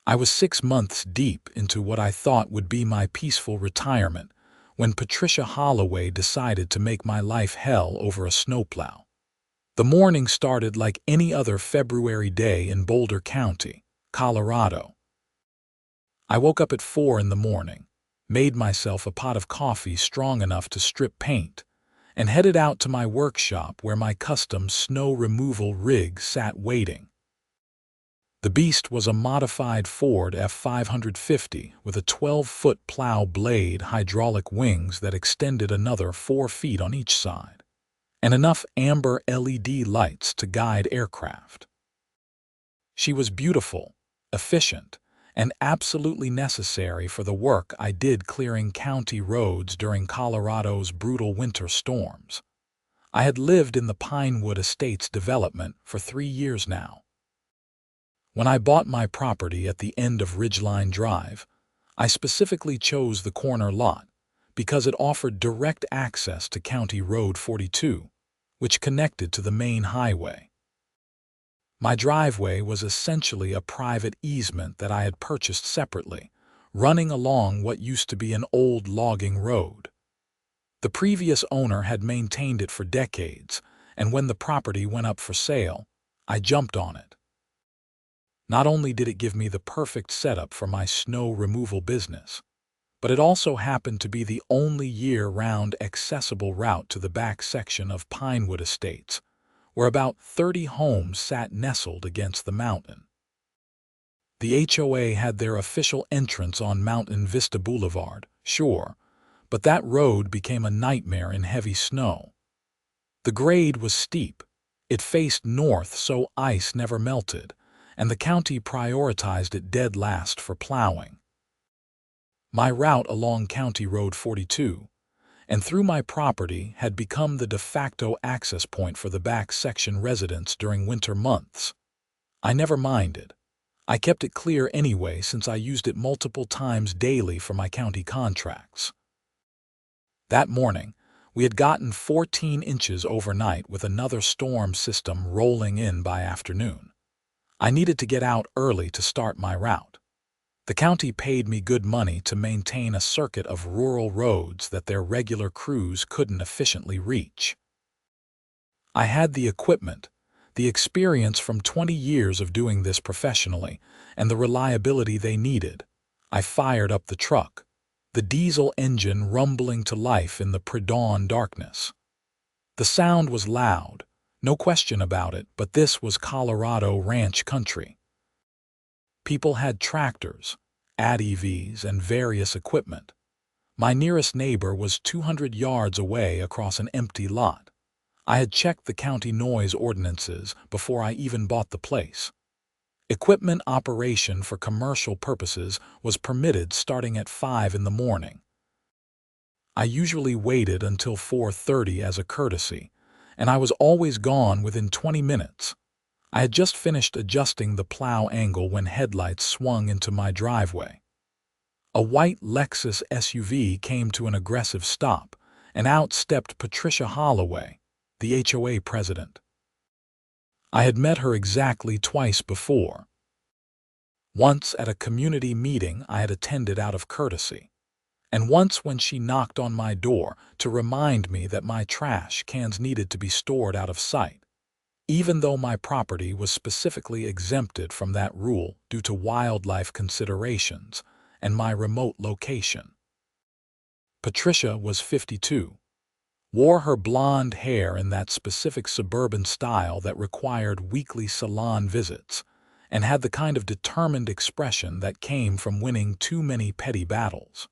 I was 6 months deep into what I thought would be my peaceful retirement when Patricia Holloway decided to make my life hell over a snowplow. The morning started like any other February day in Boulder County, Colorado. I woke up at 4 in the morning, made myself a pot of coffee strong enough to strip paint, and headed out to my workshop where my custom snow removal rig sat waiting. The beast was a modified Ford F550 with a 12-foot plow blade, hydraulic wings that extended another 4 feet on each side, and enough amber LED lights to guide aircraft. She was beautiful, efficient, and absolutely necessary for the work I did clearing county roads during Colorado's brutal winter storms. I had lived in the Pinewood Estates development for 3 years now. When I bought my property at the end of Ridgeline Drive, I specifically chose the corner lot because it offered direct access to County Road 42, which connected to the main highway. My driveway was essentially a private easement that I had purchased separately, running along what used to be an old logging road. The previous owner had maintained it for decades, and when the property went up for sale, I jumped on it. Not only did it give me the perfect setup for my snow removal business, but it also happened to be the only year-round accessible route to the back section of Pinewood Estates, where about 30 homes sat nestled against the mountain. The HOA had their official entrance on Mountain Vista Boulevard, sure, but that road became a nightmare in heavy snow. The grade was steep, it faced north so ice never melted, and the county prioritized it dead last for plowing. My route along County Road 42 and through my property had become the de facto access point for the back section residents during winter months. I never minded. I kept it clear anyway since I used it multiple times daily for my county contracts. That morning, we had gotten 14 inches overnight with another storm system rolling in by afternoon. I needed to get out early to start my route. The county paid me good money to maintain a circuit of rural roads that their regular crews couldn't efficiently reach. I had the equipment, the experience from 20 years of doing this professionally, and the reliability they needed. I fired up the truck, the diesel engine rumbling to life in the pre-dawn darkness. The sound was loud, no question about it, but this was Colorado ranch country. People had tractors, ATVs, and various equipment. My nearest neighbor was 200 yards away across an empty lot. I had checked the county noise ordinances before I even bought the place. Equipment operation for commercial purposes was permitted starting at 5 in the morning. I usually waited until 4:30 as a courtesy, and I was always gone within 20 minutes. I had just finished adjusting the plow angle when headlights swung into my driveway. A white Lexus SUV came to an aggressive stop, and out stepped Patricia Holloway, the HOA president. I had met her exactly twice before. Once at a community meeting I had attended out of courtesy, and once when she knocked on my door to remind me that my trash cans needed to be stored out of sight, even though my property was specifically exempted from that rule due to wildlife considerations and my remote location. Patricia was 52, wore her blonde hair in that specific suburban style that required weekly salon visits, and had the kind of determined expression that came from winning too many petty battles.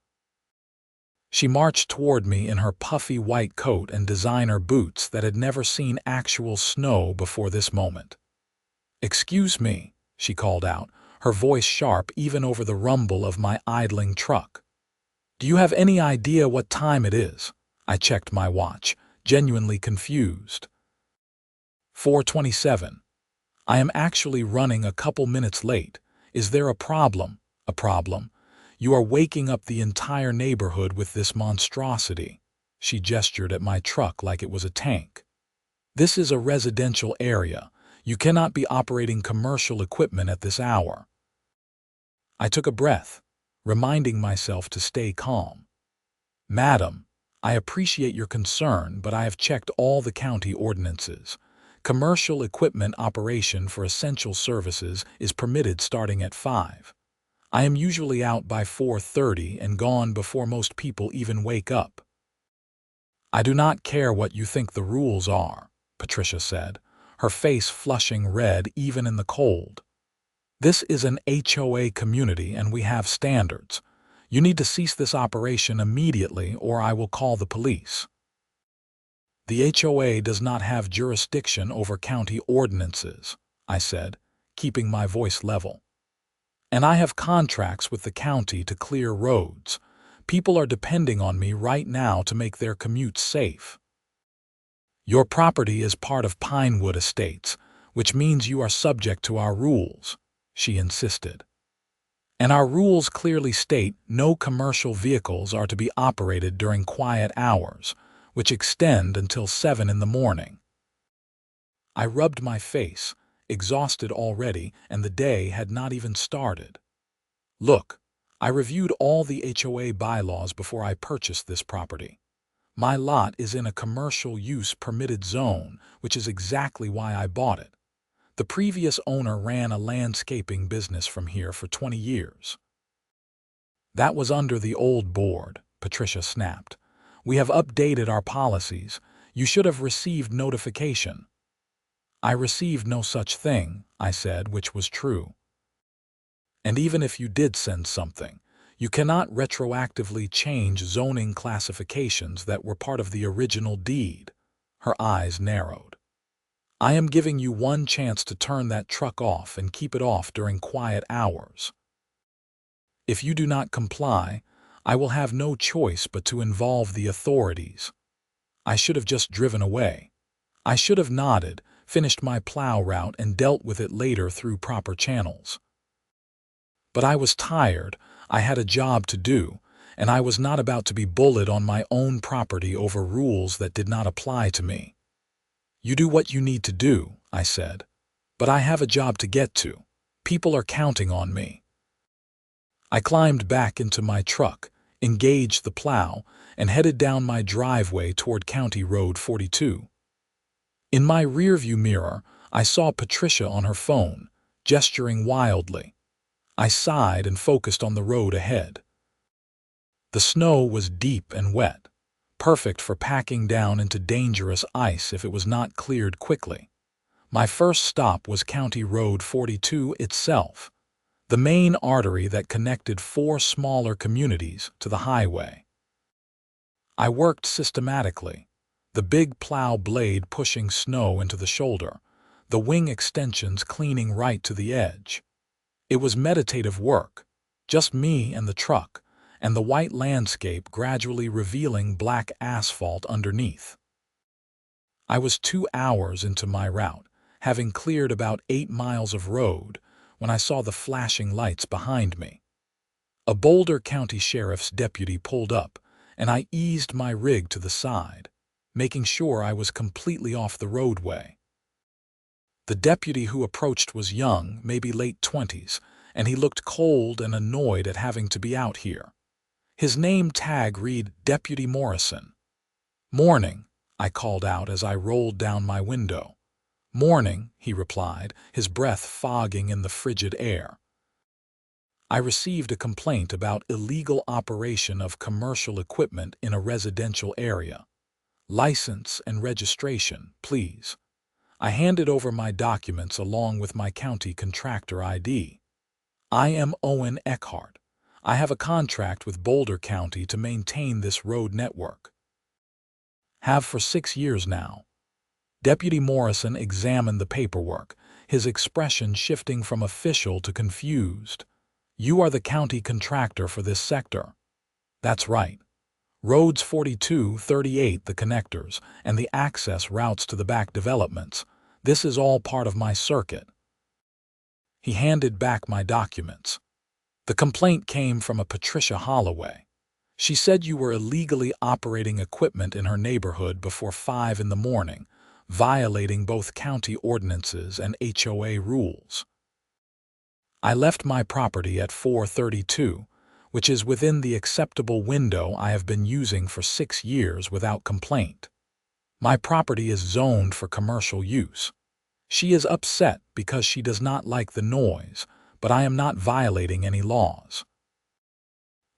She marched toward me in her puffy white coat and designer boots that had never seen actual snow before this moment. "Excuse me," she called out, her voice sharp even over the rumble of my idling truck. "Do you have any idea what time it is?" I checked my watch, genuinely confused. 4:27. "I am actually running a couple minutes late. Is there a problem?" "A problem? You are waking up the entire neighborhood with this monstrosity." She gestured at my truck like it was a tank. "This is a residential area. You cannot be operating commercial equipment at this hour." I took a breath, reminding myself to stay calm. Madam, I appreciate your concern, but I have checked all the county ordinances. Commercial equipment operation for essential services is permitted starting at 5. I am usually out by 4:30 and gone before most people even wake up. I do not care what you think the rules are, Patricia said, her face flushing red even in the cold. This is an HOA community and we have standards. You need to cease this operation immediately or I will call the police. The HOA does not have jurisdiction over county ordinances, I said, keeping my voice level. And I have contracts with the county to clear roads. People are depending on me right now to make their commutes safe. Your property is part of Pinewood Estates, which means you are subject to our rules, she insisted. And our rules clearly state no commercial vehicles are to be operated during quiet hours, which extend until 7 in the morning. I rubbed my face, exhausted already, and the day had not even started. Look, I reviewed all the HOA bylaws before I purchased this property. My lot is in a commercial use permitted zone, which is exactly why I bought it. The previous owner ran a landscaping business from here for 20 years. That was under the old board, Patricia snapped. We have updated our policies. You should have received notification. I received no such thing, I said, which was true. And even if you did send something, you cannot retroactively change zoning classifications that were part of the original deed. Her eyes narrowed. I am giving you one chance to turn that truck off and keep it off during quiet hours. If you do not comply, I will have no choice but to involve the authorities. I should have just driven away. I should have nodded, finished my plow route, and dealt with it later through proper channels. But I was tired, I had a job to do, and I was not about to be bullied on my own property over rules that did not apply to me. You do what you need to do, I said. But I have a job to get to. People are counting on me. I climbed back into my truck, engaged the plow, and headed down my driveway toward County Road 42. In my rearview mirror, I saw Patricia on her phone, gesturing wildly. I sighed and focused on the road ahead. The snow was deep and wet, perfect for packing down into dangerous ice if it was not cleared quickly. My first stop was County Road 42 itself, the main artery that connected 4 smaller communities to the highway. I worked systematically, the big plow blade pushing snow into the shoulder, the wing extensions cleaning right to the edge. It was meditative work, just me and the truck, and the white landscape gradually revealing black asphalt underneath. I was 2 hours into my route, having cleared about 8 miles of road, when I saw the flashing lights behind me. A Boulder County Sheriff's deputy pulled up, and I eased my rig to the side, making sure I was completely off the roadway. The deputy who approached was young, maybe late 20s, and he looked cold and annoyed at having to be out here. His name tag read Deputy Morrison. "Morning," I called out as I rolled down my window. "Morning," he replied, his breath fogging in the frigid air. I received a complaint about illegal operation of commercial equipment in a residential area. License and registration, please. I handed over my documents along with my county contractor ID. I am Owen Eckhart. I have a contract with Boulder County to maintain this road network. Have for 6 years now. Deputy Morrison examined the paperwork, his expression shifting from official to confused. You are the county contractor for this sector. That's right. Roads 42, 38, the connectors, and the access routes to the back developments. This is all part of my circuit. He handed back my documents. The complaint came from a Patricia Holloway. She said you were illegally operating equipment in her neighborhood before 5 in the morning, violating both county ordinances and HOA rules. I left my property at 4:32, which is within the acceptable window I have been using for 6 years without complaint. My property is zoned for commercial use. She is upset because she does not like the noise, but I am not violating any laws.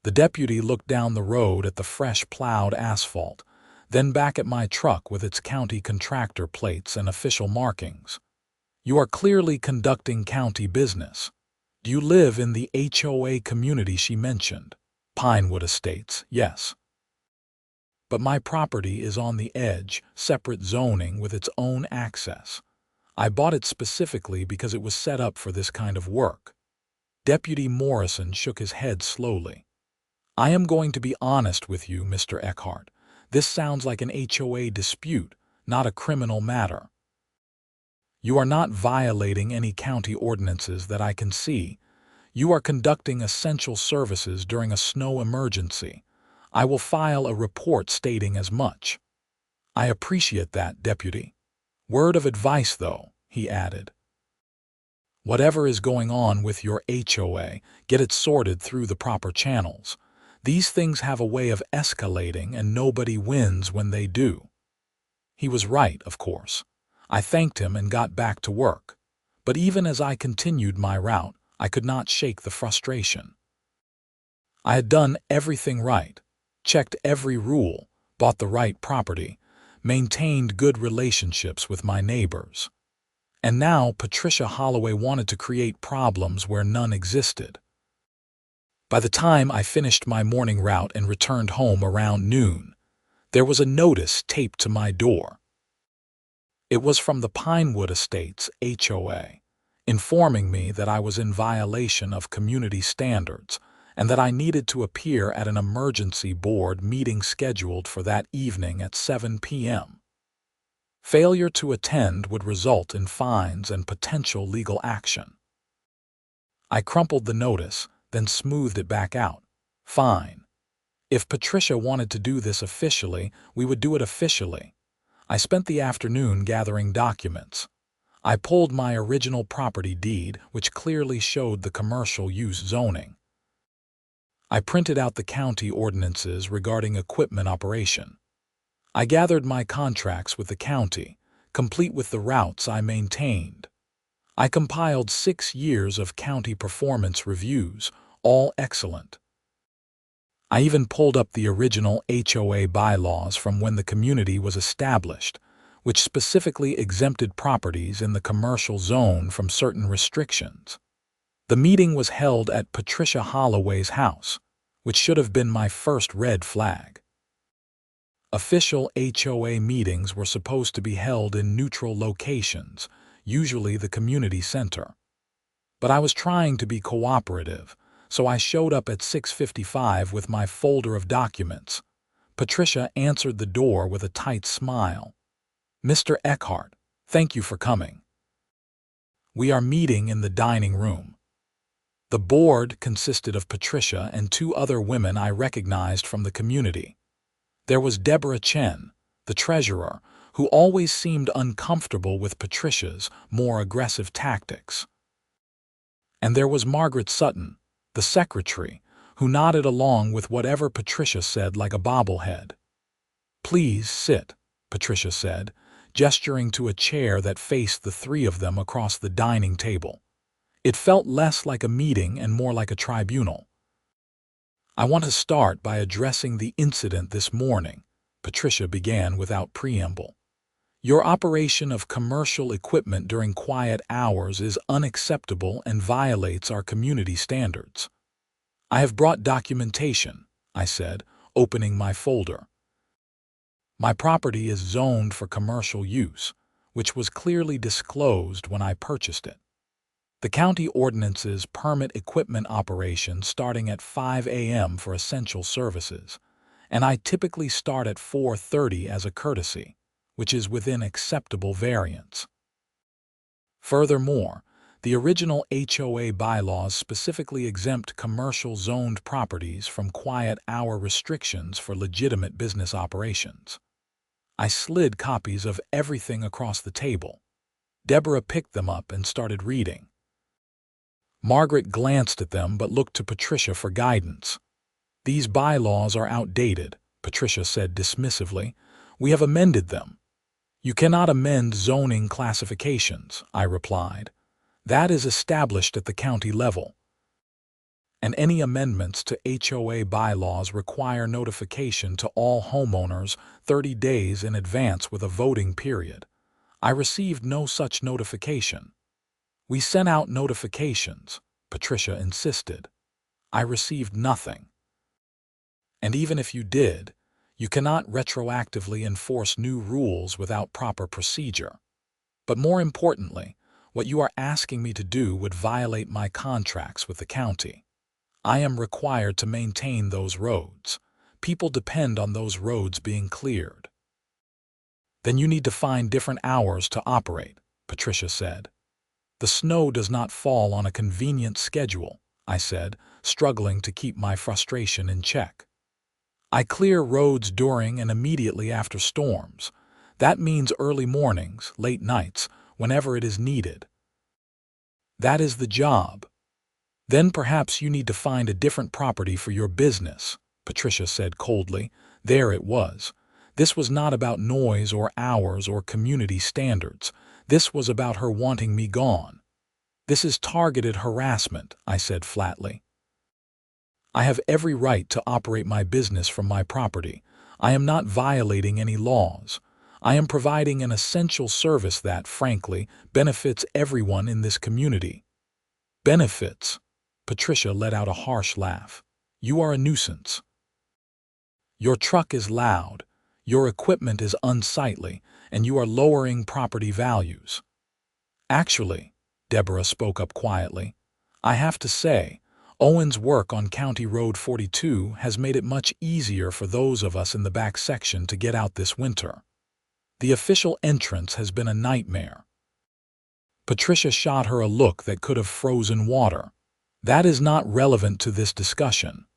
The deputy looked down the road at the fresh plowed asphalt, then back at my truck with its county contractor plates and official markings. You are clearly conducting county business. Do you live in the HOA community she mentioned? Pinewood Estates, yes. But my property is on the edge, separate zoning with its own access. I bought it specifically because it was set up for this kind of work. Deputy Morrison shook his head slowly. I am going to be honest with you, Mr. Eckhart. This sounds like an HOA dispute, not a criminal matter. You are not violating any county ordinances that I can see. You are conducting essential services during a snow emergency. I will file a report stating as much. I appreciate that, Deputy. Word of advice, though, he added. Whatever is going on with your HOA, get it sorted through the proper channels. These things have a way of escalating and nobody wins when they do. He was right, of course. I thanked him and got back to work. But even as I continued my route, I could not shake the frustration. I had done everything right, checked every rule, bought the right property, maintained good relationships with my neighbors. And now Patricia Holloway wanted to create problems where none existed. By the time I finished my morning route and returned home around noon, there was a notice taped to my door. It was from the Pinewood Estates HOA, informing me that I was in violation of community standards and that I needed to appear at an emergency board meeting scheduled for that evening at 7 p.m. Failure to attend would result in fines and potential legal action. I crumpled the notice, then smoothed it back out. Fine. If Patricia wanted to do this officially, we would do it officially. I spent the afternoon gathering documents. I pulled my original property deed, which clearly showed the commercial use zoning. I printed out the county ordinances regarding equipment operation. I gathered my contracts with the county, complete with the routes I maintained. I compiled 6 years of county performance reviews, all excellent. I even pulled up the original HOA bylaws from when the community was established, which specifically exempted properties in the commercial zone from certain restrictions. The meeting was held at Patricia Holloway's house, which should have been my first red flag. Official HOA meetings were supposed to be held in neutral locations, usually the community center. But I was trying to be cooperative, so I showed up at 6:55 with my folder of documents. Patricia answered the door with a tight smile. Mr. Eckhart, thank you for coming. We are meeting in the dining room. The board consisted of Patricia and 2 other women I recognized from the community. There was Deborah Chen, the treasurer, who always seemed uncomfortable with Patricia's more aggressive tactics. And there was Margaret Sutton, the secretary, who nodded along with whatever Patricia said like a bobblehead. Please sit, Patricia said, gesturing to a chair that faced the 3 of them across the dining table. It felt less like a meeting and more like a tribunal. I want to start by addressing the incident this morning, Patricia began without preamble. Your operation of commercial equipment during quiet hours is unacceptable and violates our community standards. I have brought documentation, I said, opening my folder. My property is zoned for commercial use, which was clearly disclosed when I purchased it. The county ordinances permit equipment operations starting at 5 a.m. for essential services, and I typically start at 4:30 as a courtesy, which is within acceptable variance. Furthermore, the original HOA bylaws specifically exempt commercial zoned properties from quiet hour restrictions for legitimate business operations. I slid copies of everything across the table. Deborah picked them up and started reading. Margaret glanced at them but looked to Patricia for guidance. "These bylaws are outdated," Patricia said dismissively. "We have amended them." "You cannot amend zoning classifications," I replied. "That is established at the county level. And any amendments to HOA bylaws require notification to all homeowners 30 days in advance with a voting period. I received no such notification." "We sent out notifications," Patricia insisted. "I received nothing." "And even if you did, you cannot retroactively enforce new rules without proper procedure. But more importantly, what you are asking me to do would violate my contracts with the county. I am required to maintain those roads. People depend on those roads being cleared." "Then you need to find different hours to operate," Patricia said. "The snow does not fall on a convenient schedule," I said, struggling to keep my frustration in check. "I clear roads during and immediately after storms. That means early mornings, late nights, whenever it is needed." "That is the job." "Then perhaps you need to find a different property for your business," Patricia said coldly. There it was. This was not about noise or hours or community standards. This was about her wanting me gone. "This is targeted harassment," I said flatly. "I have every right to operate my business from my property. I am not violating any laws. I am providing an essential service that, frankly, benefits everyone in this community." "Benefits?" Patricia let out a harsh laugh. "You are a nuisance. Your truck is loud, your equipment is unsightly, and you are lowering property values." "Actually," Deborah spoke up quietly, "I have to say, Owen's work on County Road 42 has made it much easier for those of us in the back section to get out this winter. The official entrance has been a nightmare." Patricia shot her a look that could have frozen water. "That is not relevant to this discussion."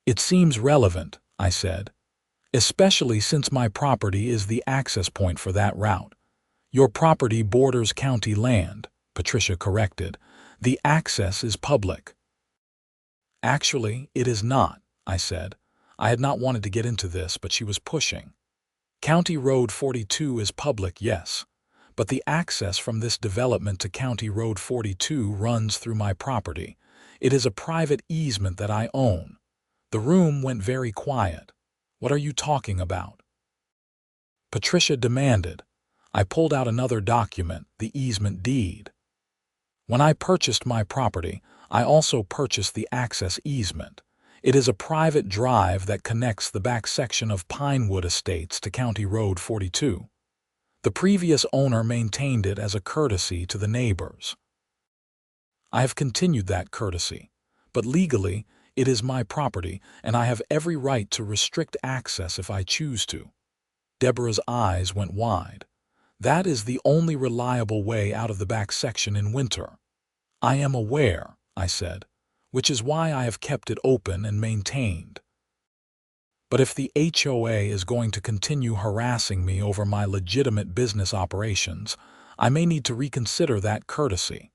"It seems relevant," I said, "especially since my property is the access point for that route." "Your property borders county land," Patricia corrected. "The access is public." "Actually, it is not," I said. I had not wanted to get into this, but she was pushing. "County Road 42 is public, yes, but the access from this development to County Road 42 runs through my property. It is a private easement that I own." The room went very quiet. "What are you talking about?" Patricia demanded. I pulled out another document, the easement deed. "When I purchased my property, I also purchased the access easement. It is a private drive that connects the back section of Pinewood Estates to County Road 42. The previous owner maintained it as a courtesy to the neighbors. I have continued that courtesy, but legally, it is my property, and I have every right to restrict access if I choose to." Deborah's eyes went wide. "That is the only reliable way out of the back section in winter." "I am aware," I said, "which is why I have kept it open and maintained. But if the HOA is going to continue harassing me over my legitimate business operations, I may need to reconsider that courtesy."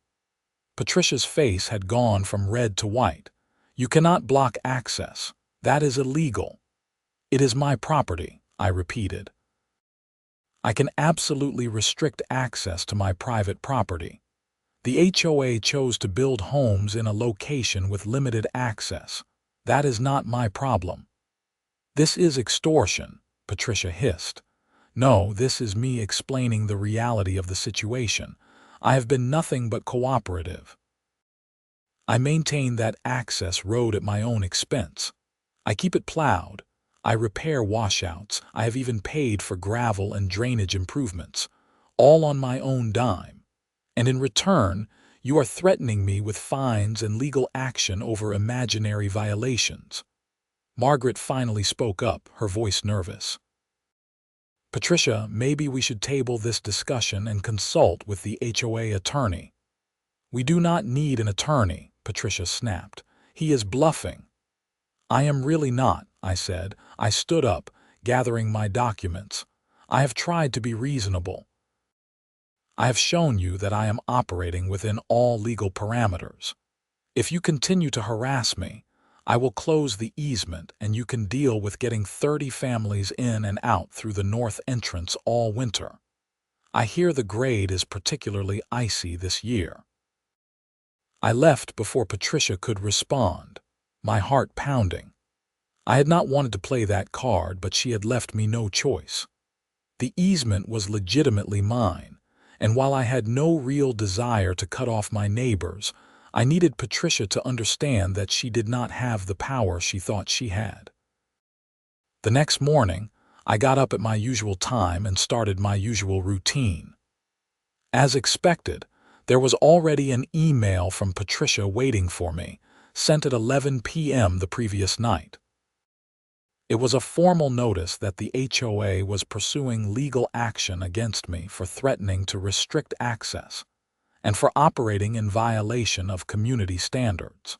Patricia's face had gone from red to white. "You cannot block access. That is illegal." "It is my property," I repeated. "I can absolutely restrict access to my private property. The HOA chose to build homes in a location with limited access. That is not my problem." "This is extortion," Patricia hissed. "No, this is me explaining the reality of the situation. I have been nothing but cooperative. I maintain that access road at my own expense. I keep it plowed. I repair washouts. I have even paid for gravel and drainage improvements, all on my own dime. And in return, you are threatening me with fines and legal action over imaginary violations." Margaret finally spoke up, her voice nervous. "Patricia, maybe we should table this discussion and consult with the HOA attorney." "We do not need an attorney," Patricia snapped. "He is bluffing." "I am really not," I said. I stood up, gathering my documents. "I have tried to be reasonable. I have shown you that I am operating within all legal parameters. If you continue to harass me, I will close the easement and you can deal with getting 30 families in and out through the north entrance all winter. I hear the grade is particularly icy this year." I left before Patricia could respond, my heart pounding. I had not wanted to play that card, but she had left me no choice. The easement was legitimately mine, and while I had no real desire to cut off my neighbors, I needed Patricia to understand that she did not have the power she thought she had. The next morning, I got up at my usual time and started my usual routine. As expected, there was already an email from Patricia waiting for me, sent at 11 p.m. the previous night. It was a formal notice that the HOA was pursuing legal action against me for threatening to restrict access and for operating in violation of community standards.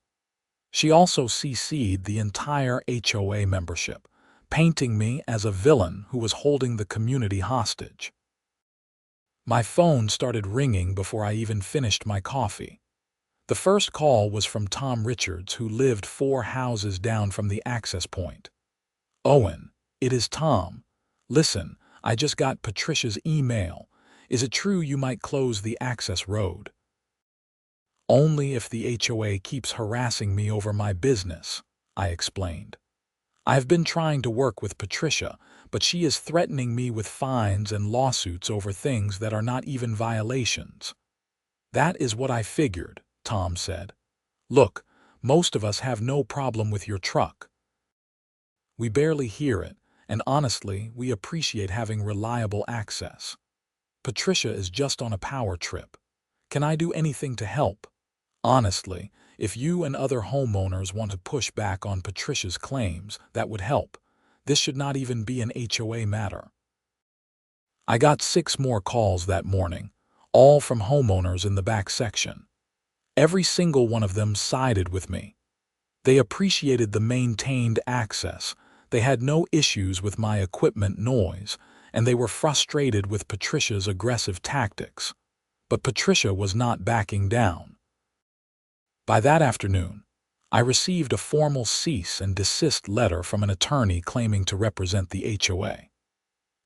She also CC'd the entire HOA membership, painting me as a villain who was holding the community hostage. My phone started ringing before I even finished my coffee. The first call was from Tom Richards, who lived 4 houses down from the access point. "Owen, it is Tom. Listen, I just got Patricia's email. Is it true you might close the access road?" "Only if the HOA keeps harassing me over my business," I explained. "I have been trying to work with Patricia, but she is threatening me with fines and lawsuits over things that are not even violations." "That is what I figured," Tom said. "Look, most of us have no problem with your truck. We barely hear it, and honestly, we appreciate having reliable access. Patricia is just on a power trip. Can I do anything to help? Honestly, if you and other homeowners want to push back on Patricia's claims, that would help. This should not even be an HOA matter." I got 6 more calls that morning, all from homeowners in the back section. Every single one of them sided with me. They appreciated the maintained access, they had no issues with my equipment noise, and they were frustrated with Patricia's aggressive tactics. But Patricia was not backing down. By that afternoon, I received a formal cease and desist letter from an attorney claiming to represent the HOA.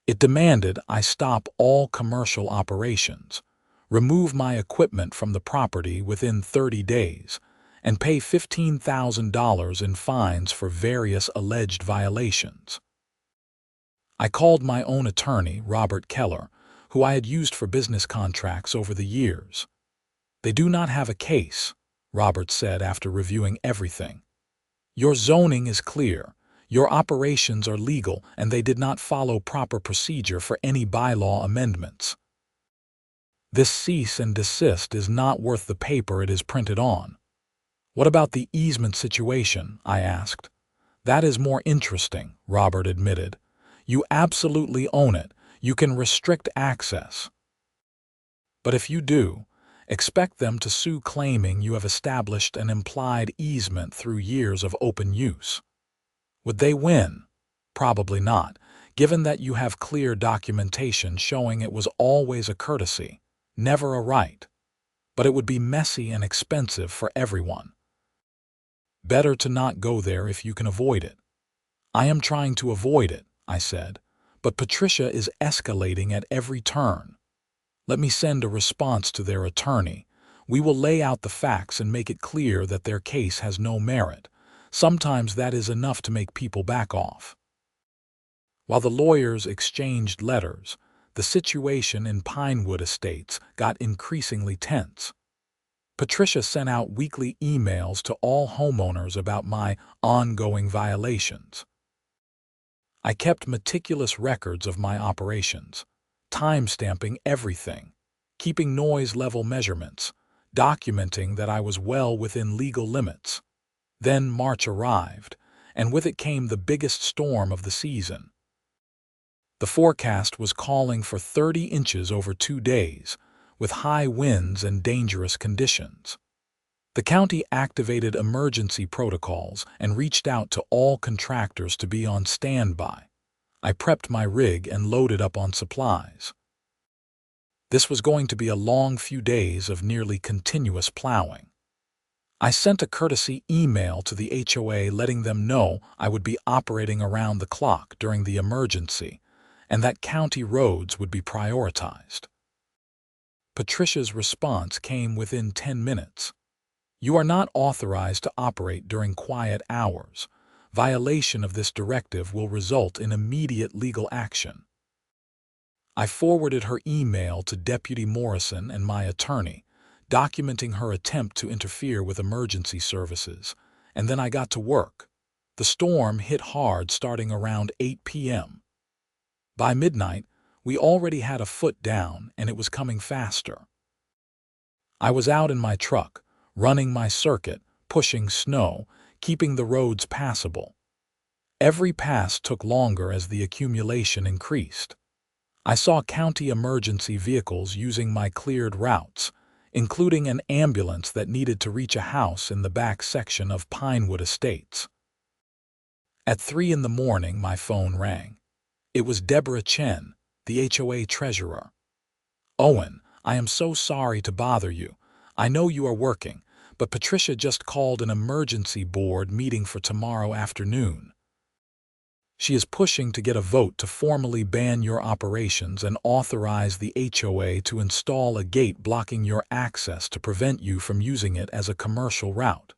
It demanded I stop all commercial operations, remove my equipment from the property within 30 days, and pay $15,000 in fines for various alleged violations. I called my own attorney, Robert Keller, who I had used for business contracts over the years. "They do not have a case," Robert said after reviewing everything. "Your zoning is clear, your operations are legal, and they did not follow proper procedure for any bylaw amendments. This cease and desist is not worth the paper it is printed on." "What about the easement situation?" I asked. "That is more interesting," Robert admitted. "You absolutely own it. You can restrict access. But if you do, expect them to sue claiming you have established an implied easement through years of open use." Would they win? Probably not, given that you have clear documentation showing it was always a courtesy, never a right. But it would be messy and expensive for everyone. Better to not go there if you can avoid it. "I am trying to avoid it," I said, "but Patricia is escalating at every turn. Let me send a response to their attorney. We will lay out the facts and make it clear that their case has no merit. Sometimes that is enough to make people back off." While the lawyers exchanged letters, the situation in Pinewood Estates got increasingly tense. Patricia sent out weekly emails to all homeowners about my ongoing violations. I kept meticulous records of my operations, time-stamping everything, keeping noise level measurements, documenting that I was well within legal limits. Then March arrived, and with it came the biggest storm of the season. The forecast was calling for 30 inches over 2 days, with high winds and dangerous conditions. The county activated emergency protocols and reached out to all contractors to be on standby. I prepped my rig and loaded up on supplies. This was going to be a long few days of nearly continuous plowing. I sent a courtesy email to the HOA letting them know I would be operating around the clock during the emergency and that county roads would be prioritized. Patricia's response came within 10 minutes. You are not authorized to operate during quiet hours. Violation of this directive will result in immediate legal action. I forwarded her email to Deputy Morrison and my attorney, documenting her attempt to interfere with emergency services, and then I got to work. The storm hit hard starting around 8 p.m. By midnight, we already had a foot down and it was coming faster. I was out in my truck, running my circuit, pushing snow, keeping the roads passable. Every pass took longer as the accumulation increased. I saw county emergency vehicles using my cleared routes, including an ambulance that needed to reach a house in the back section of Pinewood Estates. At 3 in the morning, my phone rang. It was Deborah Chen, the HOA treasurer. Owen, I am so sorry to bother you. I know you are working, but Patricia just called an emergency board meeting for tomorrow afternoon. She is pushing to get a vote to formally ban your operations and authorize the HOA to install a gate blocking your access to prevent you from using it as a commercial route.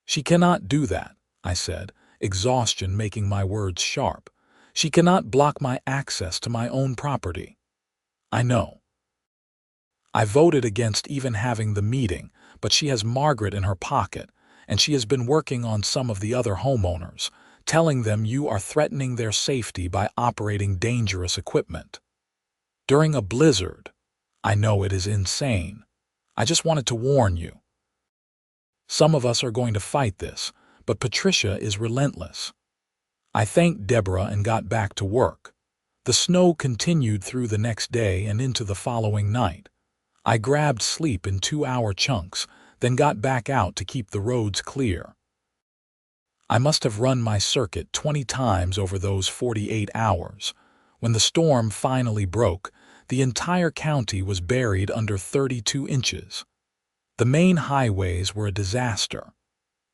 She cannot do that, I said, exhaustion making my words sharp. She cannot block my access to my own property. I know. I voted against even having the meeting, but she has Margaret in her pocket, and she has been working on some of the other homeowners, telling them you are threatening their safety by operating dangerous equipment. During a blizzard, I know it is insane. I just wanted to warn you. Some of us are going to fight this, but Patricia is relentless. I thanked Deborah and got back to work. The snow continued through the next day and into the following night. I grabbed sleep in 2-hour chunks, then got back out to keep the roads clear. I must have run my circuit 20 times over those 48 hours. When the storm finally broke, the entire county was buried under 32 inches. The main highways were a disaster.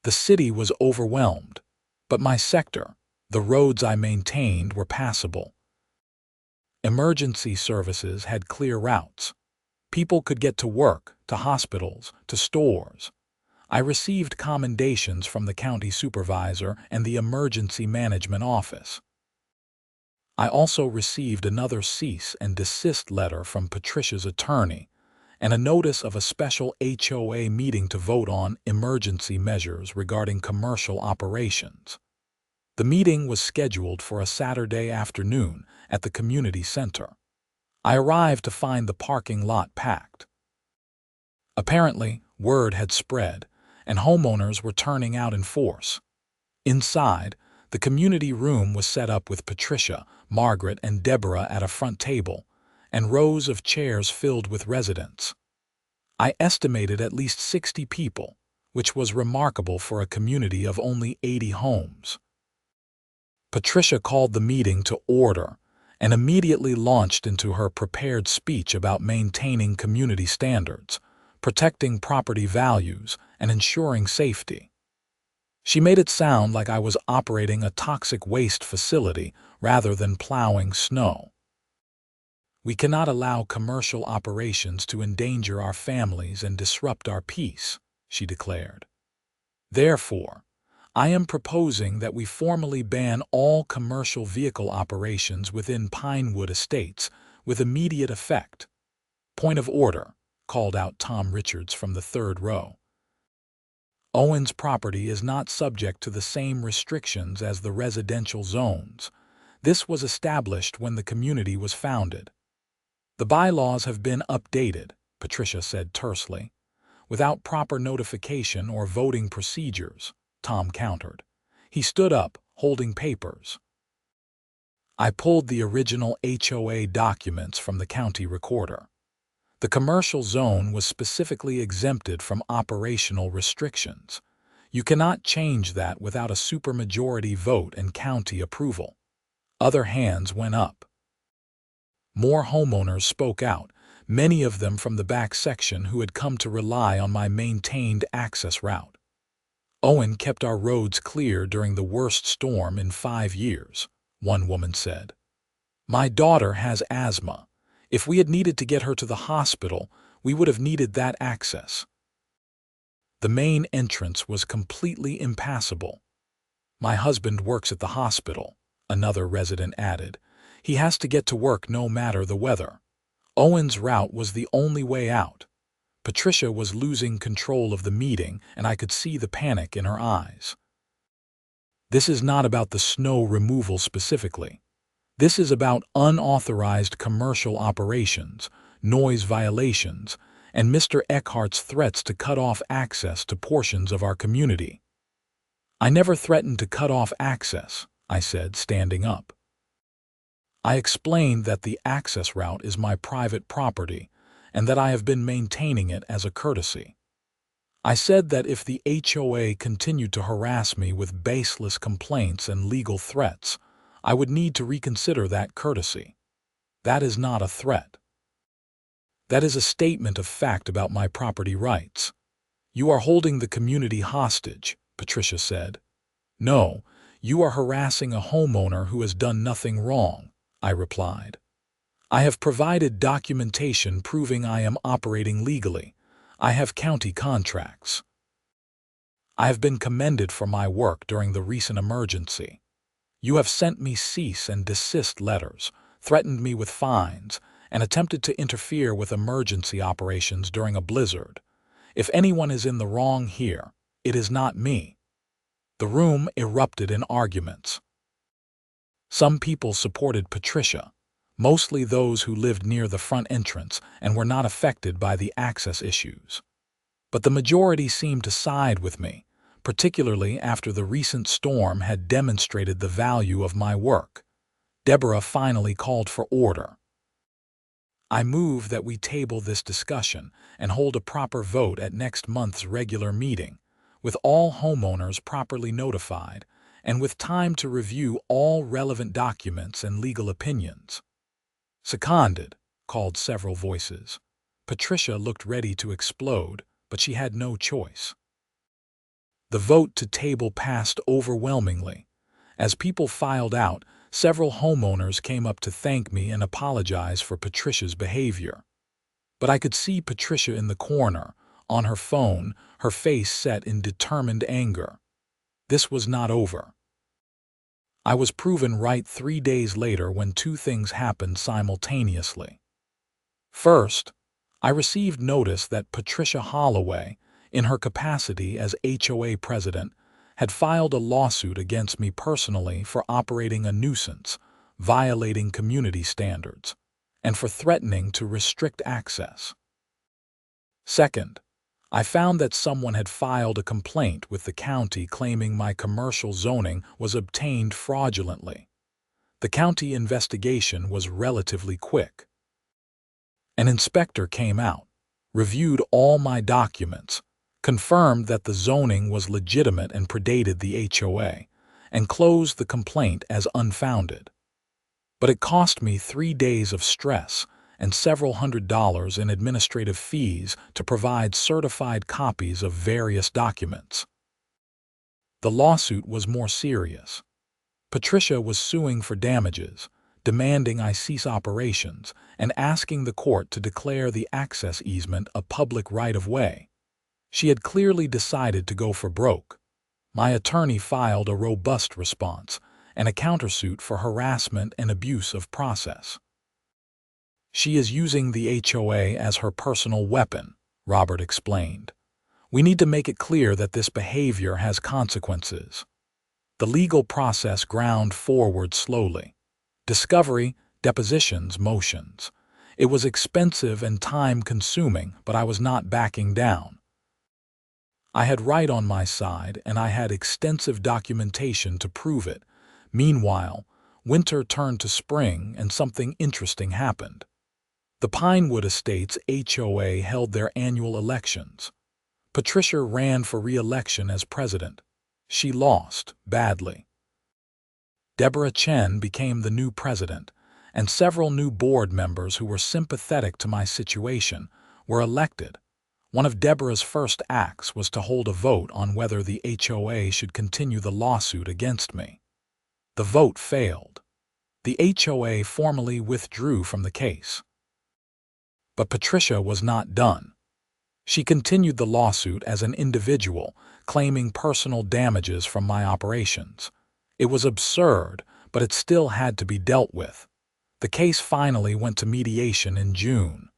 The city was overwhelmed, but my sector, the roads I maintained, were passable. Emergency services had clear routes. People could get to work, to hospitals, to stores. I received commendations from the county supervisor and the emergency management office. I also received another cease and desist letter from Patricia's attorney and a notice of a special HOA meeting to vote on emergency measures regarding commercial operations. The meeting was scheduled for a Saturday afternoon at the community center. I arrived to find the parking lot packed. Apparently, word had spread, and homeowners were turning out in force. Inside, the community room was set up with Patricia, Margaret, and Deborah at a front table, and rows of chairs filled with residents. I estimated at least 60 people, which was remarkable for a community of only 80 homes. Patricia called the meeting to order and immediately launched into her prepared speech about maintaining community standards, protecting property values, and ensuring safety. She made it sound like I was operating a toxic waste facility rather than plowing snow. We cannot allow commercial operations to endanger our families and disrupt our peace, she declared. Therefore, I am proposing that we formally ban all commercial vehicle operations within Pinewood Estates with immediate effect. Point of order, called out Tom Richards from the third row. Owen's property is not subject to the same restrictions as the residential zones. This was established when the community was founded. The bylaws have been updated, Patricia said tersely. Without proper notification or voting procedures, Tom countered. He stood up, holding papers. I pulled the original HOA documents from the county recorder. The commercial zone was specifically exempted from operational restrictions. You cannot change that without a supermajority vote and county approval. Other hands went up. More homeowners spoke out, many of them from the back section who had come to rely on my maintained access route. Owen kept our roads clear during the worst storm in 5 years, one woman said. My daughter has asthma. If we had needed to get her to the hospital, we would have needed that access. The main entrance was completely impassable. My husband works at the hospital, another resident added. He has to get to work no matter the weather. Owen's route was the only way out. Patricia was losing control of the meeting, and I could see the panic in her eyes. This is not about the snow removal specifically. This is about unauthorized commercial operations, noise violations, and Mr. Eckhart's threats to cut off access to portions of our community. I never threatened to cut off access, I said, standing up. I explained that the access route is my private property and that I have been maintaining it as a courtesy. I said that if the HOA continued to harass me with baseless complaints and legal threats, I would need to reconsider that courtesy. That is not a threat. That is a statement of fact about my property rights. You are holding the community hostage, Patricia said. No, you are harassing a homeowner who has done nothing wrong, I replied. I have provided documentation proving I am operating legally. I have county contracts. I have been commended for my work during the recent emergency. You have sent me cease and desist letters, threatened me with fines, and attempted to interfere with emergency operations during a blizzard. If anyone is in the wrong here, it is not me. The room erupted in arguments. Some people supported Patricia, mostly those who lived near the front entrance and were not affected by the access issues. But the majority seemed to side with me, particularly after the recent storm had demonstrated the value of my work. Deborah finally called for order. I move that we table this discussion and hold a proper vote at next month's regular meeting, with all homeowners properly notified and with time to review all relevant documents and legal opinions. Seconded, called several voices. Patricia looked ready to explode, but she had no choice. The vote to table passed overwhelmingly. As people filed out, several homeowners came up to thank me and apologize for Patricia's behavior. But I could see Patricia in the corner, on her phone, her face set in determined anger. This was not over. I was proven right 3 days later when two things happened simultaneously. First, I received notice that Patricia Holloway, in her capacity as HOA president, had filed a lawsuit against me personally for operating a nuisance, violating community standards, and for threatening to restrict access. Second, I found that someone had filed a complaint with the county claiming my commercial zoning was obtained fraudulently. The county investigation was relatively quick. An inspector came out, reviewed all my documents, confirmed that the zoning was legitimate and predated the HOA, and closed the complaint as unfounded. But it cost me 3 days of stress and several $100s in administrative fees to provide certified copies of various documents. The lawsuit was more serious. Patricia was suing for damages, demanding I cease operations, and asking the court to declare the access easement a public right-of-way. She had clearly decided to go for broke. My attorney filed a robust response and a countersuit for harassment and abuse of process. She is using the HOA as her personal weapon, Robert explained. We need to make it clear that this behavior has consequences. The legal process ground forward slowly. Discovery, depositions, motions. It was expensive and time-consuming, but I was not backing down. I had right on my side, and I had extensive documentation to prove it. Meanwhile, winter turned to spring, and something interesting happened. The Pinewood Estates HOA held their annual elections. Patricia ran for re-election as president. She lost, badly. Deborah Chen became the new president, and several new board members who were sympathetic to my situation were elected. One of Deborah's first acts was to hold a vote on whether the HOA should continue the lawsuit against me. The vote failed. The HOA formally withdrew from the case. But Patricia was not done. She continued the lawsuit as an individual, claiming personal damages from my operations. It was absurd, but it still had to be dealt with. The case finally went to mediation in June.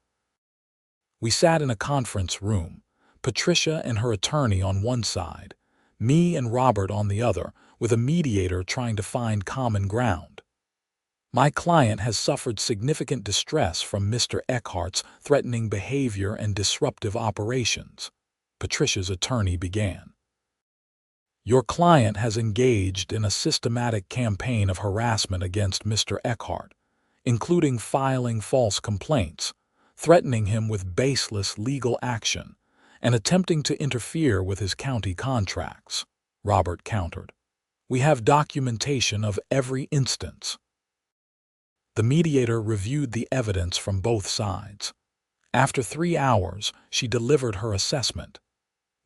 We sat in a conference room, Patricia and her attorney on one side, me and Robert on the other, with a mediator trying to find common ground. My client has suffered significant distress from Mr. Eckhart's threatening behavior and disruptive operations. Patricia's attorney began. Your client has engaged in a systematic campaign of harassment against Mr. Eckhart, including filing false complaints, threatening him with baseless legal action, and attempting to interfere with his county contracts, Robert countered. We have documentation of every instance. The mediator reviewed the evidence from both sides. After 3 hours, she delivered her assessment.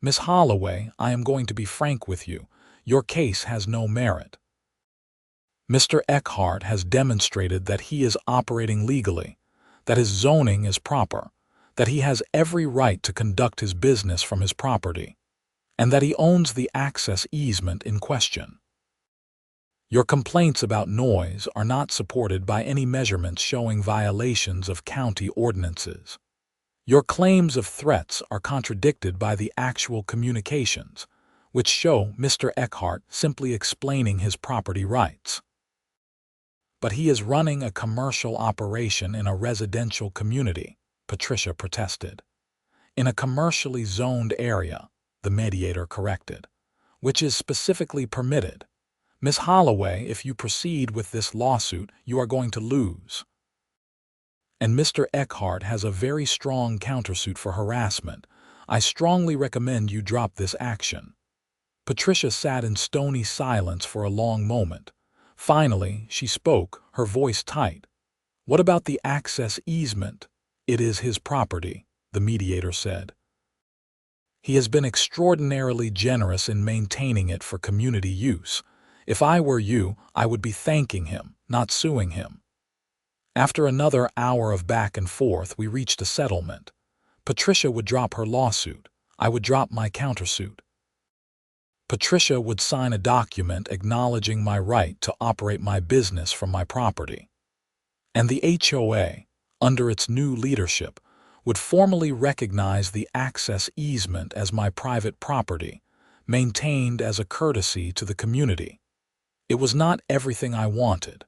Miss Holloway, I am going to be frank with you. Your case has no merit. Mr. Eckhart has demonstrated that he is operating legally, that his zoning is proper, that he has every right to conduct his business from his property, and that he owns the access easement in question. Your complaints about noise are not supported by any measurements showing violations of county ordinances. Your claims of threats are contradicted by the actual communications, which show Mr. Eckhart simply explaining his property rights. But he is running a commercial operation in a residential community, Patricia protested. In a commercially zoned area, the mediator corrected, which is specifically permitted. Miss Holloway, if you proceed with this lawsuit, you are going to lose. And Mr. Eckhart has a very strong countersuit for harassment. I strongly recommend you drop this action. Patricia sat in stony silence for a long moment. Finally, she spoke, her voice tight. What about the access easement? It is his property, the mediator said. He has been extraordinarily generous in maintaining it for community use. If I were you, I would be thanking him, not suing him. After another hour of back and forth, we reached a settlement. Patricia would drop her lawsuit. I would drop my countersuit. Patricia would sign a document acknowledging my right to operate my business from my property. And the HOA, under its new leadership, would formally recognize the access easement as my private property, maintained as a courtesy to the community. It was not everything I wanted.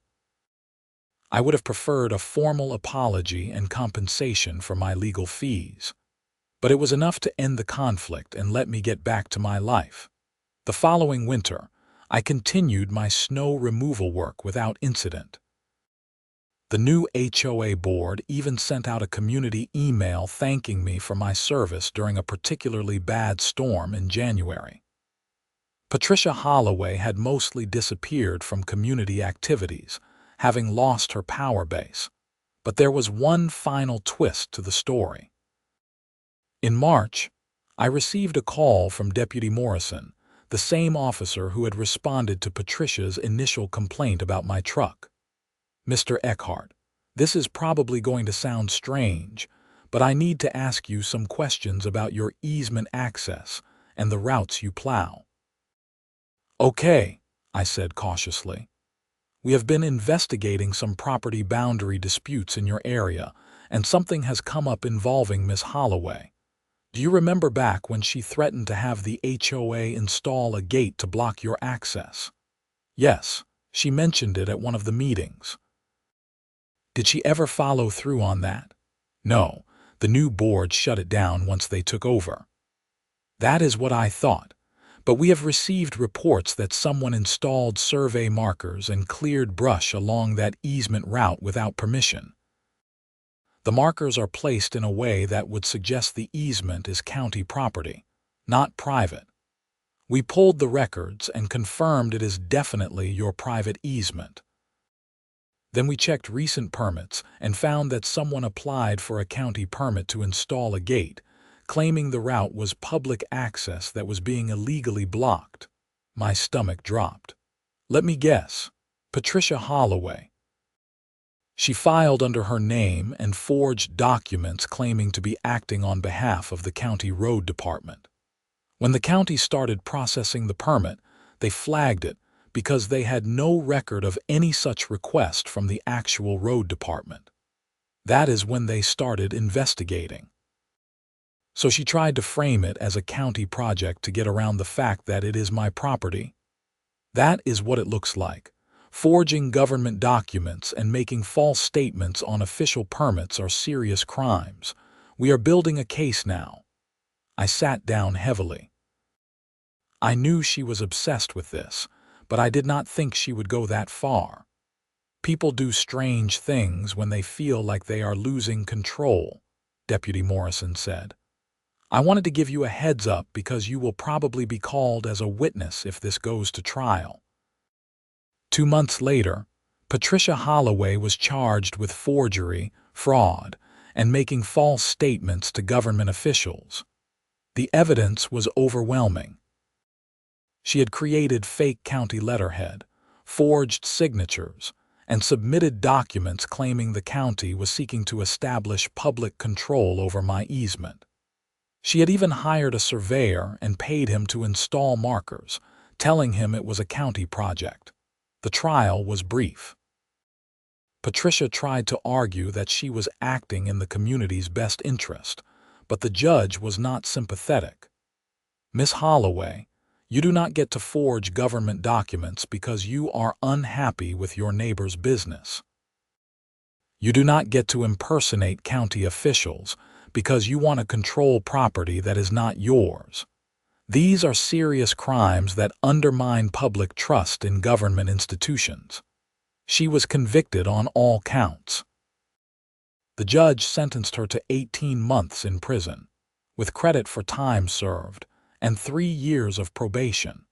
I would have preferred a formal apology and compensation for my legal fees. But it was enough to end the conflict and let me get back to my life. The following winter, I continued my snow removal work without incident. The new HOA board even sent out a community email thanking me for my service during a particularly bad storm in January. Patricia Holloway had mostly disappeared from community activities, having lost her power base. But there was one final twist to the story. In March, I received a call from Deputy Morrison, the same officer who had responded to Patricia's initial complaint about my truck. Mr. Eckhart, this is probably going to sound strange, but I need to ask you some questions about your easement access and the routes you plow. Okay, I said cautiously. We have been investigating some property boundary disputes in your area, and something has come up involving Miss Holloway. Do you remember back when she threatened to have the HOA install a gate to block your access? Yes, she mentioned it at one of the meetings. Did she ever follow through on that? No, the new board shut it down once they took over. That is what I thought. But we have received reports that someone installed survey markers and cleared brush along that easement route without permission. The markers are placed in a way that would suggest the easement is county property, not private. We pulled the records and confirmed it is definitely your private easement. Then we checked recent permits and found that someone applied for a county permit to install a gate, claiming the route was public access that was being illegally blocked. My stomach dropped. Let me guess. Patricia Holloway. She filed under her name and forged documents claiming to be acting on behalf of the county road department. When the county started processing the permit, they flagged it because they had no record of any such request from the actual road department. That is when they started investigating. So she tried to frame it as a county project to get around the fact that it is my property. That is what it looks like. Forging government documents and making false statements on official permits are serious crimes. We are building a case now. I sat down heavily. I knew she was obsessed with this, but I did not think she would go that far. People do strange things when they feel like they are losing control, Deputy Morrison said. I wanted to give you a heads up because you will probably be called as a witness if this goes to trial. 2 months later, Patricia Holloway was charged with forgery, fraud, and making false statements to government officials. The evidence was overwhelming. She had created fake county letterhead, forged signatures, and submitted documents claiming the county was seeking to establish public control over my easement. She had even hired a surveyor and paid him to install markers, telling him it was a county project. The trial was brief. Patricia tried to argue that she was acting in the community's best interest, but the judge was not sympathetic. Miss Holloway, you do not get to forge government documents because you are unhappy with your neighbor's business. You do not get to impersonate county officials because you want to control property that is not yours. These are serious crimes that undermine public trust in government institutions. She was convicted on all counts. The judge sentenced her to 18 months in prison, with credit for time served, and 3 years of probation.